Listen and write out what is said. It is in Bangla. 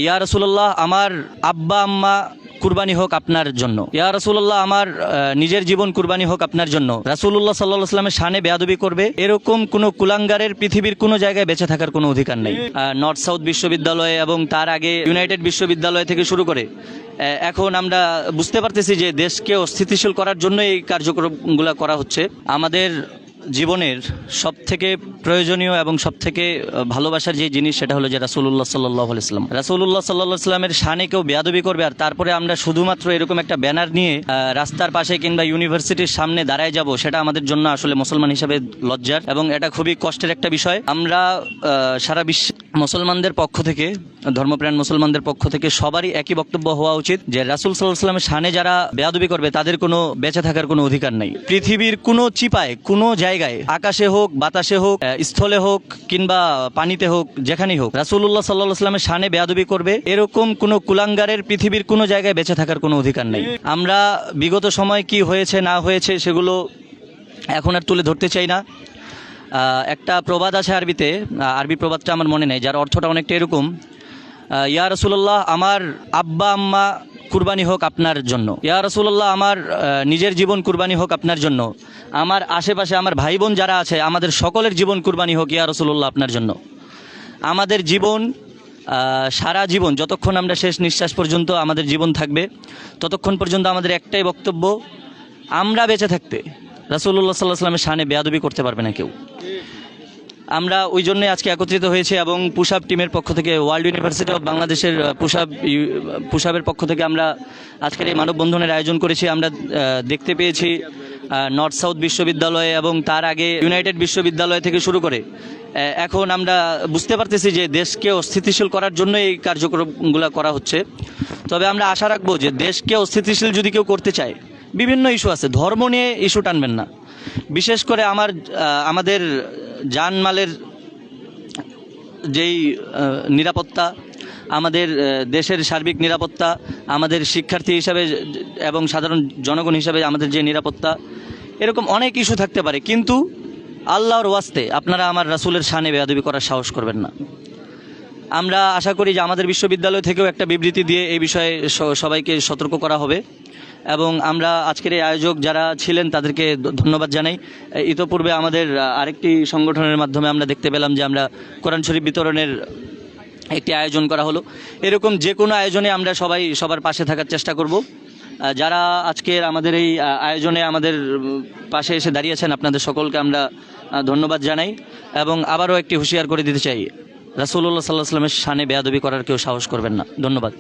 ইয়া রাসূলুল্লাহ, আমার আব্বা আম্মা কুরবানি হোক আপনার জন্য। ইয়া রাসূলুল্লাহ, আমার নিজের জীবন কুরবানি হোক আপনার জন্য। রাসূলুল্লাহ সাল্লাল্লাহু আলাইহি ওয়াসাল্লামের শানে বেয়াদবি করবে এরকম কোন কুলাঙ্গারের পৃথিবীর কোনো জায়গায় বেঁচে থাকার কোনো অধিকার নেই। নর্থ সাউথ বিশ্ববিদ্যালয়ে এবং তার আগে ইউনাইটেড বিশ্ববিদ্যালয় থেকে শুরু করে এখন আমরা বুঝতে পারতেছি যে দেশকে অস্থিতিশীল করার জন্য এই কার্যক্রমগুলো করা হচ্ছে। আমাদের জীবনের সবথেকে প্রয়োজনীয় এবং সবথেকে ভালোবাসার যে জিনিস সেটা হলো যে রাসূলুল্লাহ সাল্লাল্লাহু আলাইহি ওয়াসাল্লাম। রাসূলুল্লাহ সাল্লাল্লাহু আলাইহি ওয়াসাল্লামের শানে কেউ বেয়াদবি করবে আর তারপরে আমরা শুধুমাত্র এরকম একটা ব্যানার নিয়ে রাস্তার পাশে কিংবা ইউনিভার্সিটির সামনে দাঁড়ায় যাব, সেটা আমাদের জন্য আসলে মুসলমান হিসেবে লজ্জার এবং এটা খুবই কষ্টের একটা বিষয়। আমরা সারা বিশ্বে মুসলমানদের পক্ষ থেকে, ধর্মপ্রাণ মুসলমানদের পক্ষ থেকে সবারই একই বক্তব্য হওয়া উচিত যে রাসূল সাল্লাল্লাহু আলাইহি ওয়াসাল্লামের শানে যারা বেয়াদবি করবে তাদের কোনো বেঁচে থাকার কোনো অধিকার নেই। পৃথিবীর কোনো চিপায়, কোনো জায়গায়, আকাশে হোক, বাতাসে হোক, স্থলে হোক কিংবা পানিতে হোক, যেখানেই হোক, রাসূলুল্লাহ সাল্লাল্লাহু আলাইহি ওয়াসাল্লামের শানে বেয়াদবি করবে এরকম কোনো কুলাঙ্গারের পৃথিবীর কোনো জায়গায় বেঁচে থাকার কোনো অধিকার নেই। আমরা বিগত সময় কি হয়েছে না হয়েছে সেগুলো এখন আর তুলে ধরতে চাই না। একটা প্রবাদ আছে আরবিতে, আরবি প্রবাদটা আমার মনে নেই, যার অর্থটা অনেকটা এরকম: ইয়া রাসূলুল্লাহ, আমার আব্বা আম্মা কুরবানি হোক আপনার জন্য। ইয়া রাসূলুল্লাহ, আমার নিজের জীবন কুরবানি হোক আপনার জন্য। আমার আশেপাশে আমার ভাই বোন যারা আছে আমাদের সকলের জীবন কুরবানি হোক ইয়া রাসূলুল্লাহ আপনার জন্য। আমাদের জীবন, সারা জীবন, যতক্ষণ আমরা শেষ নিঃশ্বাস পর্যন্ত আমাদের জীবন থাকবে ততক্ষণ পর্যন্ত আমাদের একটাই বক্তব্য: আমরা বেঁচে থাকতে রাসূলুল্লাহ সাল্লাল্লাহু আলাইহি ওয়াসাল্লামের শানে বেয়াদবি করতে পারবে না কেউ। আমরা ওই জন্যই আজকে একত্রিত হয়েছি এবং পুশআপ টিমের পক্ষ থেকে, ওয়ার্ল্ড ইউনিভার্সিটি অফ বাংলাদেশের পুশআপের পক্ষ থেকে আমরা আজকের এই মানববন্ধনের আয়োজন করেছি। আমরা দেখতে পেয়েছি নর্থ সাউথ বিশ্ববিদ্যালয়ে এবং তার আগে ইউনাইটেড বিশ্ববিদ্যালয় থেকে শুরু করে এখন আমরা বুঝতে পারতেছি যে দেশকে অস্থিতিশীল করার জন্য এই কার্যক্রমগুলো করা হচ্ছে। তবে আমরা আশা রাখবো যে দেশকে অস্থিতিশীল যদি কেউ করতে চায়, বিভিন্ন ইস্যু আছে, ধর্ম নিয়ে ইস্যু টানবেন না। বিশেষ করে আমাদের জানমালের যেই নিরাপত্তা, আমাদের দেশের সার্বিক নিরাপত্তা, আমাদের শিক্ষার্থী হিসাবে এবং সাধারণ জনগণ হিসাবে আমাদের যে নিরাপত্তা, এরকম অনেক ইস্যু থাকতে পারে, কিন্তু আল্লাহর ওয়াস্তে আপনারা আমার রাসূলের শানে বেয়াদবি করার সাহস করবেন না। আমরা আশা করি যে আমাদের বিশ্ববিদ্যালয় থেকেও একটা বিবৃতি দিয়ে এই বিষয়ে সবাইকে সতর্ক করা হবে এবং আমরা আজকের এই আয়োজক যারা ছিলেন তাদেরকে ধন্যবাদ জানাই। ইতোপূর্বে আমাদের আরেকটি সংগঠনের মাধ্যমে আমরা দেখতে পেলাম যে আমরা কোরআন শরীফ বিতরণের একটি আয়োজন করা হলো। এরকম যে কোনো আয়োজনে আমরা সবার পাশে থাকার চেষ্টা করব। যারা আজকের আমাদের এই আয়োজনে আমাদের পাশে এসে দাঁড়িয়েছেন আপনাদের সকলকে আমরা ধন্যবাদ জানাই এবং আবারও একটি হুঁশিয়ার করে দিতে চাই: রাসূলুল্লাহ সাল্লাল্লাহু আলাইহি ওয়াসাল্লামের শানে বেয়াদবি করার কেউ সাহস করবেন না। ধন্যবাদ।